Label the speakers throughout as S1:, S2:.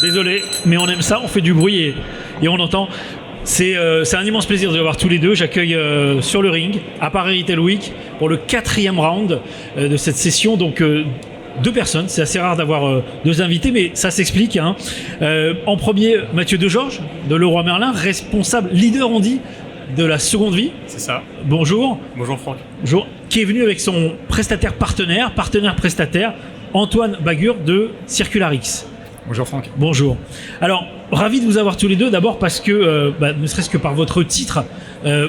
S1: Désolé, mais on aime ça, on fait du bruit et on entend. C'est un immense plaisir de vous avoir tous les deux. J'accueille sur le ring, à Paris Retail Week, pour le 4e round de cette session. Donc, 2 personnes, c'est assez rare d'avoir 2 invités, mais ça s'explique. Hein. En premier, Mathieu Degeorges, de Leroy Merlin, responsable, leader, on dit, de la seconde vie.
S2: C'est ça.
S1: Bonjour.
S2: Bonjour Franck.
S1: Bonjour. Qui est venu avec son prestataire prestataire, Antoine Bagur de Circularix.
S3: Bonjour Franck.
S1: Bonjour. Alors, ravi de vous avoir tous les deux, d'abord parce que, ne serait-ce que par votre titre,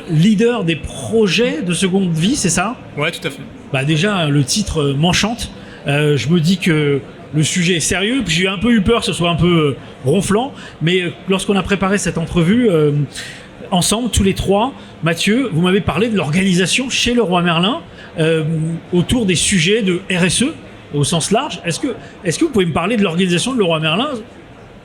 S1: leader des projets de seconde vie, c'est ça ?
S2: Ouais, tout à fait.
S1: Déjà, le titre m'enchante. Je me dis que le sujet est sérieux, puis j'ai un peu eu peur que ce soit un peu ronflant, mais lorsqu'on a préparé cette entrevue, ensemble, tous les 3, Mathieu, vous m'avez parlé de l'organisation chez Leroy Merlin autour des sujets de RSE au sens large. Est-ce que vous pouvez me parler de l'organisation de Leroy Merlin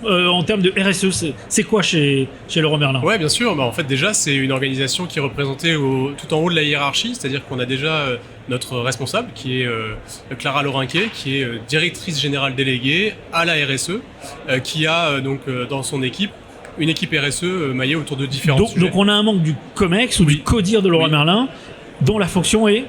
S1: en termes de RSE, c'est quoi chez Leroy Merlin ?
S2: Ouais, bien sûr. En fait, déjà, c'est une organisation qui est représentée tout en haut de la hiérarchie, c'est-à-dire qu'on a déjà notre responsable, qui est Clara Laurinquet, qui est directrice générale déléguée à la RSE, qui a donc dans son équipe une équipe RSE maillée autour de différents sujets.
S1: Donc on a un membre du COMEX ou du CODIR de Leroy Merlin, dont la fonction est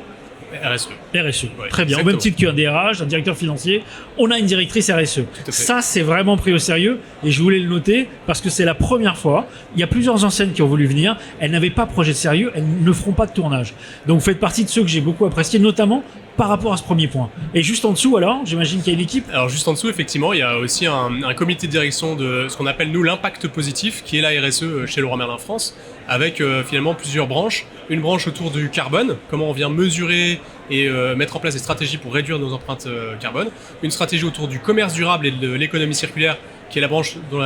S2: RSE.
S1: RSE,
S2: ouais,
S1: très bien.
S2: exactement.
S1: Au même titre qu'un DRH, un directeur financier, on a une directrice RSE. Ça, c'est vraiment pris au sérieux et je voulais le noter parce que c'est la première fois. Il y a plusieurs enseignes qui ont voulu venir. Elles n'avaient pas de projet de sérieux, elles ne feront pas de tournage. Donc vous faites partie de ceux que j'ai beaucoup appréciés, notamment par rapport à ce premier point. Et juste en dessous, alors, j'imagine qu'il y a une équipe.
S2: Alors juste en dessous, effectivement, il y a aussi un comité de direction de ce qu'on appelle, nous, l'impact positif, qui est la RSE chez Leroy Merlin France, avec finalement plusieurs branches. Une branche autour du carbone, comment on vient mesurer et mettre en place des stratégies pour réduire nos empreintes carbone. Une stratégie autour du commerce durable et de l'économie circulaire, qui est la branche dont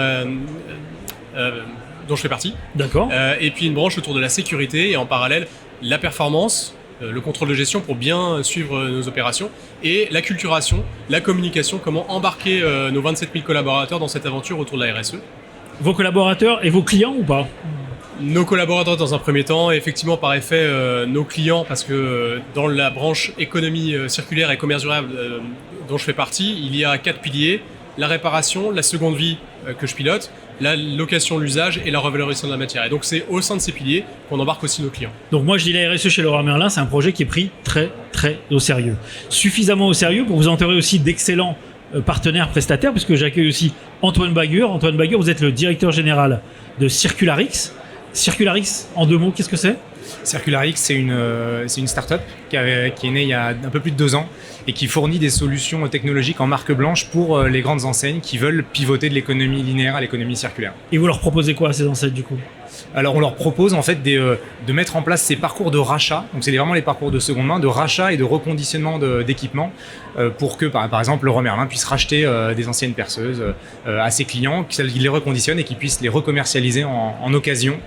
S2: je fais partie.
S1: D'accord.
S2: Et puis une branche autour de la sécurité et en parallèle, la performance, le contrôle de gestion pour bien suivre nos opérations, et la culturation, la communication, comment embarquer nos 27 000 collaborateurs dans cette aventure autour de la RSE.
S1: Vos collaborateurs et vos clients ou pas ?
S2: Nos collaborateurs dans un premier temps, et effectivement par effet nos clients, parce que dans la branche économie circulaire et commerce durable dont je fais partie, il y a 4 piliers: la réparation, la seconde vie que je pilote, la location, l'usage et la revalorisation de la matière. Et donc c'est au sein de ces piliers qu'on embarque aussi nos clients.
S1: Donc moi je dis la RSE chez Leroy Merlin, c'est un projet qui est pris très très au sérieux. Suffisamment au sérieux pour vous entourer aussi d'excellents partenaires prestataires, puisque j'accueille aussi Antoine Bagur. Antoine Bagur, vous êtes le directeur général de Circularix. Circularix, en 2 mots, qu'est-ce que c'est ?
S3: Circularix, c'est une start-up qui est née il y a un peu plus de 2 ans et qui fournit des solutions technologiques en marque blanche pour les grandes enseignes qui veulent pivoter de l'économie linéaire à l'économie circulaire.
S1: Et vous leur proposez quoi à ces enseignes du coup ?
S3: Alors on leur propose en fait de mettre en place ces parcours de rachat, donc c'est vraiment les parcours de seconde main, de rachat et de reconditionnement d'équipements pour que par exemple Leroy Merlin puisse racheter des anciennes perceuses à ses clients, qu'ils les reconditionnent et qu'ils puissent les recommercialiser en occasion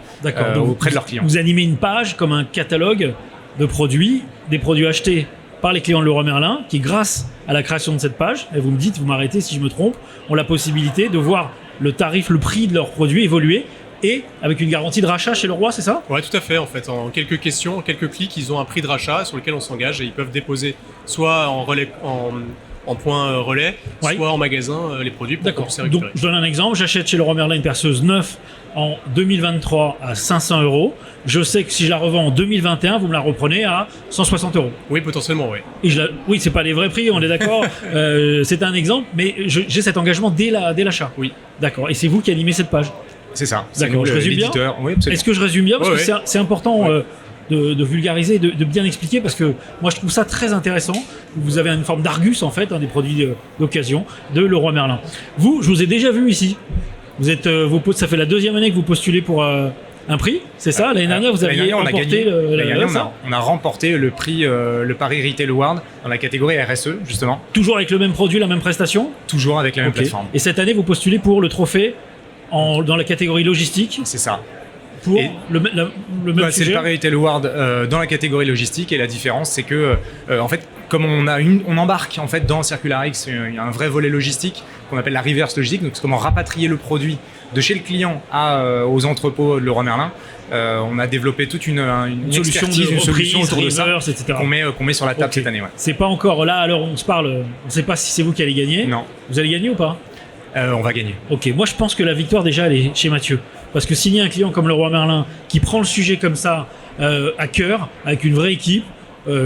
S3: auprès de leurs clients.
S1: Vous animez une page comme un catalogue de produits, des produits achetés par les clients de Leroy Merlin qui, grâce à la création de cette page, et vous me dites, vous m'arrêtez si je me trompe, ont la possibilité de voir le tarif, le prix de leurs produits évoluer, et avec une garantie de rachat chez Leroy, c'est ça ?
S2: Ouais, tout à fait. En fait, en quelques questions, en quelques clics, ils ont un prix de rachat sur lequel on s'engage et ils peuvent déposer soit en relais, en point relais, soit en magasin les produits pour qu'on puisse les récupérer.
S1: Donc, je donne un exemple. J'achète chez Leroy Merlin une perceuse neuve en 2023 à 500 €. Je sais que si je la revends en 2021, vous me la reprenez à 160 €.
S2: Oui, potentiellement, oui.
S1: Et oui, c'est pas les vrais prix, on est d'accord. C'est un exemple, mais j'ai cet engagement dès l'achat.
S2: Oui.
S1: D'accord. Et c'est vous qui animez cette page.
S3: C'est ça.
S1: D'accord, je résume bien.
S3: Oui,
S1: est-ce que je résume bien ? Parce que c'est important de vulgariser, de bien expliquer, parce que moi je trouve ça très intéressant. Vous avez une forme d'argus en fait, des produits d'occasion de Leroy Merlin. Vous, je vous ai déjà vu ici. Vous êtes, ça fait la 2e année que vous postulez pour un prix, c'est ça ? L'année dernière, vous aviez remporté
S3: on a remporté le prix, le Paris Retail Award dans la catégorie RSE, justement.
S1: Toujours avec le même produit, la même prestation ?
S3: Toujours avec la même plateforme.
S1: Et cette année, vous postulez pour le trophée dans la catégorie logistique ?
S3: C'est ça.
S1: Pour le même
S3: c'est
S1: sujet.
S3: le Paris Retail Award dans la catégorie logistique, et la différence c'est que en fait comme on embarque en fait dans Circularix, il y a un vrai volet logistique qu'on appelle la reverse logistique, donc c'est comment rapatrier le produit de chez le client aux entrepôts de Leroy Merlin. On a développé toute une expertise, une solution autour de ça qu'on met sur la table cette année. Ouais.
S1: C'est pas encore là, alors on se parle, on ne sait pas si c'est vous qui allez gagner.
S3: Non.
S1: Vous allez gagner ou pas ?
S3: on va gagner.
S1: Ok, moi je pense que la victoire déjà elle est chez Mathieu. Parce que signer un client comme Leroy Merlin qui prend le sujet comme ça à cœur, avec une vraie équipe,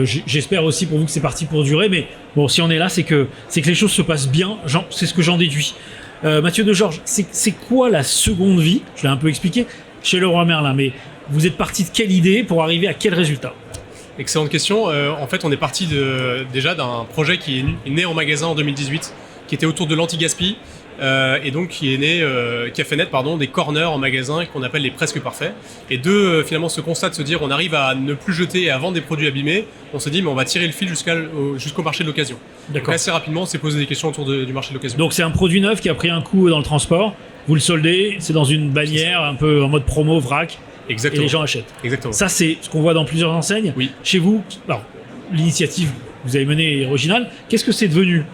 S1: j'espère aussi pour vous que c'est parti pour durer, mais bon, si on est là, c'est que les choses se passent bien, c'est ce que j'en déduis. Mathieu de Georges, c'est quoi la seconde vie? Je l'ai un peu expliqué chez Leroy Merlin, mais vous êtes parti de quelle idée pour arriver à quel résultat?
S2: Excellente question. En fait, on est parti déjà d'un projet qui est né en magasin en 2018, qui était autour de l'anti-gaspi, et donc qui a fait naître des corners en magasin qu'on appelle les presque parfaits. Et finalement, ce constat de se dire on arrive à ne plus jeter et à vendre des produits abîmés, on se dit mais on va tirer le fil jusqu'au marché de l'occasion. Donc assez rapidement, on s'est posé des questions autour du marché de l'occasion.
S1: Donc c'est un produit neuf qui a pris un coup dans le transport, vous le soldez, c'est dans une bannière un peu en mode promo, vrac.
S2: Exactement.
S1: Et les gens achètent.
S2: Exactement.
S1: Ça, c'est ce qu'on voit dans plusieurs enseignes.
S2: Oui.
S1: Chez vous, alors, l'initiative que vous avez menée est originale. Qu'est-ce que c'est devenu?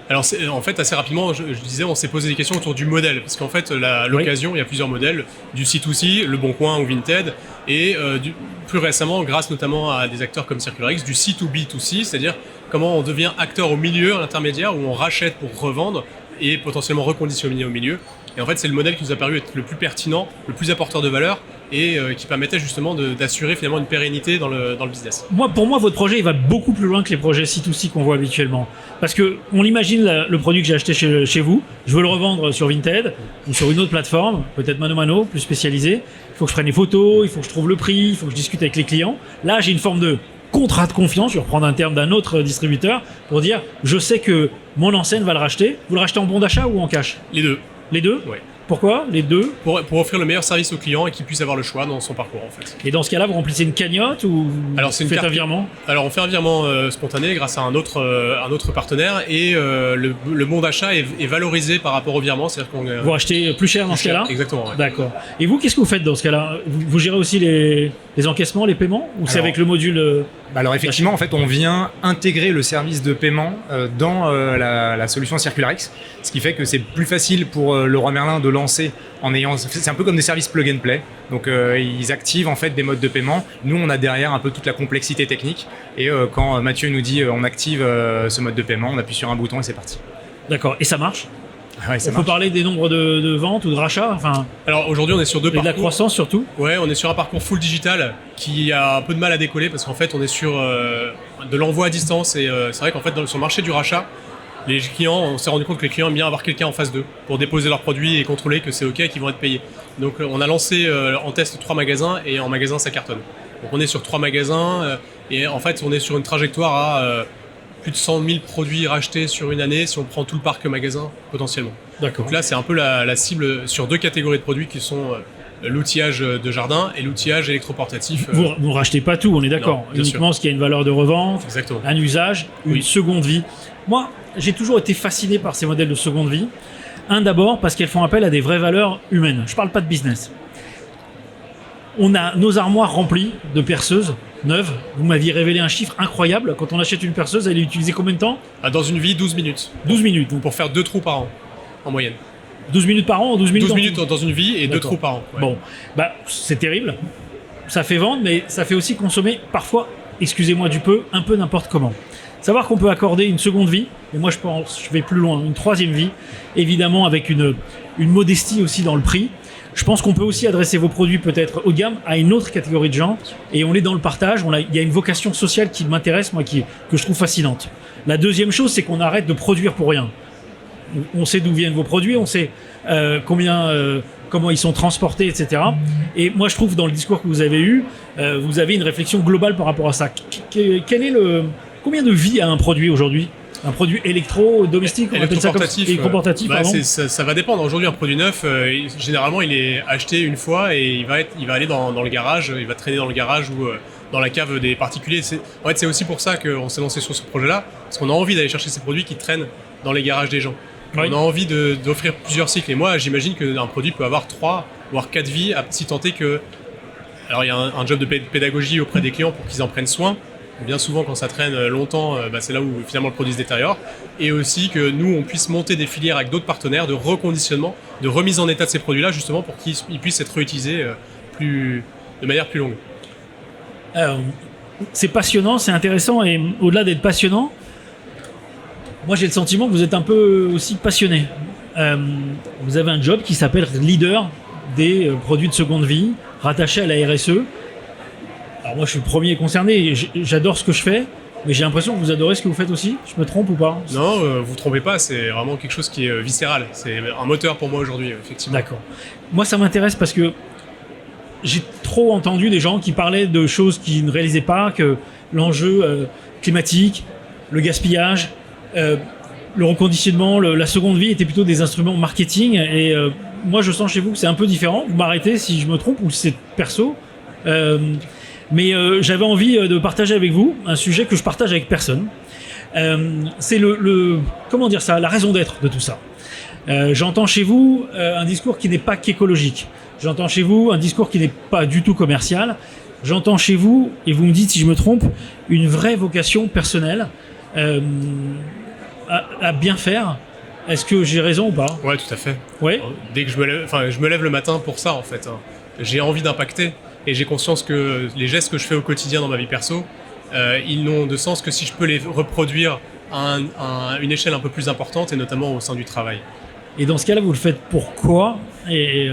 S2: Alors, en fait, assez rapidement, je disais, on s'est posé des questions autour du modèle. Parce qu'en fait, l'occasion, il y a plusieurs modèles. Du C2C, Le Bon Coin ou Vinted. Et plus récemment, grâce notamment à des acteurs comme CircularX, du C2B2C, c'est-à-dire comment on devient acteur au milieu, à l'intermédiaire, où on rachète pour revendre et potentiellement reconditionner au milieu. Et en fait, c'est le modèle qui nous a paru être le plus pertinent, le plus apporteur de valeur et qui permettait justement d'assurer finalement une pérennité dans le business.
S1: Pour moi, votre projet il va beaucoup plus loin que les projets C2C qu'on voit habituellement. Parce que on imagine le produit que j'ai acheté chez vous, je veux le revendre sur Vinted ou sur une autre plateforme, peut-être Mano Mano, plus spécialisée. Il faut que je prenne les photos, il faut que je trouve le prix, il faut que je discute avec les clients. Là, j'ai une forme de contrat de confiance, je vais reprendre un terme d'un autre distributeur, pour dire je sais que mon enseigne va le racheter. Vous le rachetez en bon d'achat ou en cash?
S2: Les deux.
S1: Les deux?
S2: Oui.
S1: Pourquoi les deux?
S2: Pour offrir le meilleur service au client et qu'il puisse avoir le choix dans son parcours en fait.
S1: Et dans ce cas-là, vous remplissez une cagnotte ou
S2: alors, c'est
S1: vous faites un virement?
S2: Alors on fait un virement spontané grâce à un autre partenaire et le bon d'achat est valorisé par rapport au virement. C'est-à-dire qu'on
S1: vous rachetez plus cher dans ce cas-là?
S2: Exactement. Ouais.
S1: D'accord. Et vous, qu'est-ce que vous faites dans ce cas-là? Vous gérez aussi les encaissements, les paiements? Ou c'est avec le module
S3: alors effectivement, en fait, on vient intégrer le service de paiement dans la solution CircularX, ce qui fait que c'est plus facile pour Leroy Merlin de lancer en ayant... C'est un peu comme des services plug and play. Donc ils activent en fait des modes de paiement. Nous, on a derrière un peu toute la complexité technique. Et quand Mathieu nous dit on active ce mode de paiement, on appuie sur un bouton et c'est parti.
S1: D'accord. Et ça marche?
S3: Ouais,
S1: on peut parler des nombres de ventes ou de rachats, enfin.
S2: Alors aujourd'hui on est sur deux parcours.
S1: Et de la croissance surtout.
S2: Ouais, on est sur un parcours full digital qui a un peu de mal à décoller parce qu'en fait on est sur de l'envoi à distance et c'est vrai qu'en fait sur le marché du rachat, les clients, on s'est rendu compte que les clients aiment bien avoir quelqu'un en face d'eux pour déposer leurs produits et contrôler que c'est ok et qu'ils vont être payés. Donc on a lancé en test 3 magasins et en magasin ça cartonne. Donc on est sur 3 magasins et en fait on est sur une trajectoire à plus de 100 000 produits rachetés sur une année si on prend tout le parc magasin potentiellement.
S1: D'accord.
S2: Donc là, c'est un peu la cible sur 2 catégories de produits qui sont l'outillage de jardin et l'outillage électroportatif.
S1: Vous ne rachetez pas tout, on est d'accord. Uniquement ce qui a une valeur de revente,
S2: exactement.
S1: Un usage, une seconde vie. Moi, j'ai toujours été fasciné par ces modèles de seconde vie. D'abord, parce qu'elles font appel à des vraies valeurs humaines. Je ne parle pas de business. On a nos armoires remplies de perceuses neuves. Vous m'aviez révélé un chiffre incroyable. Quand on achète une perceuse, elle est utilisée combien de temps?
S2: Dans une vie, 12 minutes.
S1: 12 minutes.
S2: Pour faire 2 trous par an, en moyenne.
S1: 12 minutes par an ou 12 minutes
S2: 12 minutes dans une vie et 2 trous par an.
S1: Ouais. Bon, c'est terrible. Ça fait vendre, mais ça fait aussi consommer parfois, excusez-moi du peu, un peu n'importe comment. Savoir qu'on peut accorder une seconde vie, et moi je vais plus loin, une troisième vie, évidemment avec une modestie aussi dans le prix. Je pense qu'on peut aussi adresser vos produits peut-être haut de gamme à une autre catégorie de gens, et on est dans le partage, il y a une vocation sociale qui m'intéresse, moi, que je trouve fascinante. La deuxième chose, c'est qu'on arrête de produire pour rien. On sait d'où viennent vos produits, on sait comment ils sont transportés, etc. Et moi, je trouve dans le discours que vous avez eu, vous avez une réflexion globale par rapport à ça. Combien de vie a un produit aujourd'hui? Un produit électro-domestique, on appelle ça comme électroportatif, pardon.
S2: Ça va dépendre. Aujourd'hui, un produit neuf, généralement, il est acheté une fois et il va aller dans le garage, il va traîner dans le garage ou dans la cave des particuliers. En fait, c'est aussi pour ça qu'on s'est lancé sur ce projet-là, parce qu'on a envie d'aller chercher ces produits qui traînent dans les garages des gens. Oui. On a envie d'offrir plusieurs cycles. Et moi, j'imagine qu'un produit peut avoir 3 voire 4 vies, si tant est que... Alors, il y a un job de pédagogie auprès des clients pour qu'ils en prennent soin. Bien souvent, quand ça traîne longtemps, c'est là où finalement le produit se détériore. Et aussi que nous, on puisse monter des filières avec d'autres partenaires de reconditionnement, de remise en état de ces produits-là, justement pour qu'ils puissent être réutilisés de manière plus longue.
S1: C'est passionnant, c'est intéressant, et au-delà d'être passionnant, moi j'ai le sentiment que vous êtes un peu aussi passionné. vous avez un job qui s'appelle leader des produits de seconde vie, rattaché à la RSE. Alors moi, je suis le premier concerné, j'adore ce que je fais, mais j'ai l'impression que vous adorez ce que vous faites aussi. Je me trompe ou pas?
S2: Non, vous vous trompez pas, c'est vraiment quelque chose qui est viscéral. C'est un moteur pour moi aujourd'hui, effectivement.
S1: D'accord. Moi, ça m'intéresse parce que j'ai trop entendu des gens qui parlaient de choses qu'ils ne réalisaient pas, que l'enjeu climatique, le gaspillage, le reconditionnement, la seconde vie étaient plutôt des instruments marketing. Et moi, je sens chez vous que c'est un peu différent. Vous m'arrêtez si je me trompe ou si c'est perso. Mais j'avais envie de partager avec vous un sujet que je partage avec personne. C'est comment dire ça, la raison d'être de tout ça. J'entends chez vous un discours qui n'est pas qu'écologique. J'entends chez vous un discours qui n'est pas du tout commercial. J'entends chez vous, et vous me dites si je me trompe, une vraie vocation personnelle à bien faire. Est-ce que j'ai raison ou pas?
S2: Ouais, tout à fait.
S1: Ouais.
S2: Dès que je me lève le matin pour ça, en fait. J'ai envie d'impacter et j'ai conscience que les gestes que je fais au quotidien dans ma vie perso, ils n'ont de sens que si je peux les reproduire à une échelle un peu plus importante et notamment au sein du travail.
S1: Et dans ce cas-là, vous le faites pour quoi et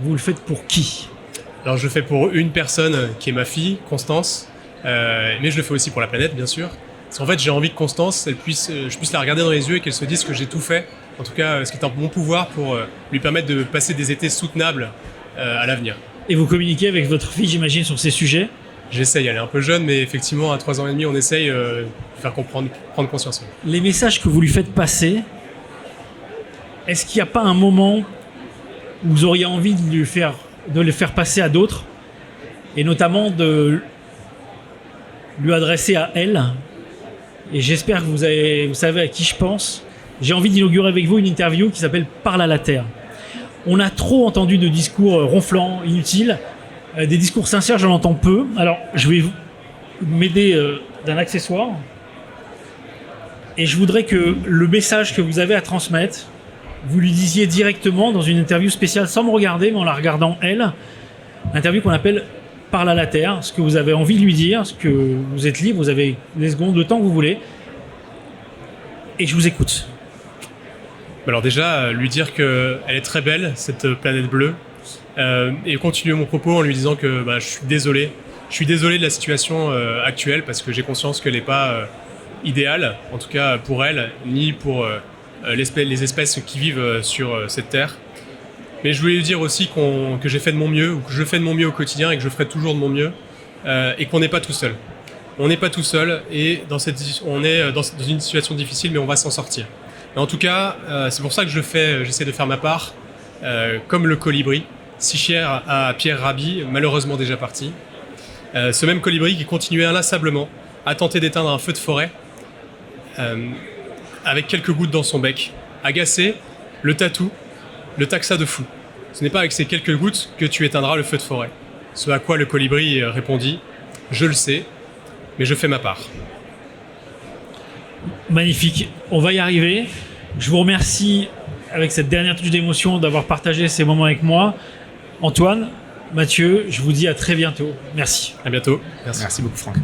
S1: vous le faites pour qui?
S2: Alors je le fais pour une personne qui est ma fille, Constance, mais je le fais aussi pour la planète, bien sûr. Parce qu'en fait, j'ai envie que Constance, je puisse la regarder dans les yeux et qu'elle se dise que j'ai tout fait, en tout cas ce qui est en mon pouvoir pour lui permettre de passer des étés soutenables à l'avenir.
S1: Et vous communiquez avec votre fille, j'imagine, sur ces sujets?
S2: J'essaye, elle est un peu jeune, mais effectivement, à 3 ans et demi, on essaye de faire prendre conscience.
S1: Les messages que vous lui faites passer, est-ce qu'il n'y a pas un moment où vous auriez envie de les faire passer à d'autres, et notamment de lui adresser à elle? Et j'espère que vous savez à qui je pense. J'ai envie d'inaugurer avec vous une interview qui s'appelle « Parle à la Terre ». On a trop entendu de discours ronflants, inutiles. Des discours sincères, j'en entends peu. Alors, je vais m'aider d'un accessoire. Et je voudrais que le message que vous avez à transmettre, vous lui disiez directement dans une interview spéciale, sans me regarder, mais en la regardant elle. Interview qu'on appelle « Parle à la Terre », ce que vous avez envie de lui dire, ce que vous êtes libre, vous avez les secondes, le temps que vous voulez. Et je vous écoute.
S2: Alors déjà, lui dire qu'elle est très belle, cette planète bleue, et continuer mon propos en lui disant que je suis désolé. Je suis désolé de la situation actuelle parce que j'ai conscience qu'elle n'est pas idéale, en tout cas pour elle, ni pour les espèces qui vivent sur cette terre. Mais je voulais lui dire aussi que j'ai fait de mon mieux, ou que je fais de mon mieux au quotidien et que je ferai toujours de mon mieux, et qu'on n'est pas tout seul. On n'est pas tout seul et on est dans une situation difficile, mais on va s'en sortir. Mais en tout cas, c'est pour ça que j'essaie de faire ma part, comme le colibri, si cher à Pierre Rabhi, malheureusement déjà parti. Ce même colibri qui continuait inlassablement à tenter d'éteindre un feu de forêt avec quelques gouttes dans son bec. Agacé, le tatou le taxa de fou. Ce n'est pas avec ces quelques gouttes que tu éteindras le feu de forêt. Ce à quoi le colibri répondit « Je le sais, mais je fais ma part ».
S1: Magnifique, on va y arriver. Je vous remercie avec cette dernière touche d'émotion d'avoir partagé ces moments avec moi. Antoine, Mathieu, je vous dis à très bientôt. Merci.
S2: À bientôt.
S3: Merci beaucoup Franck.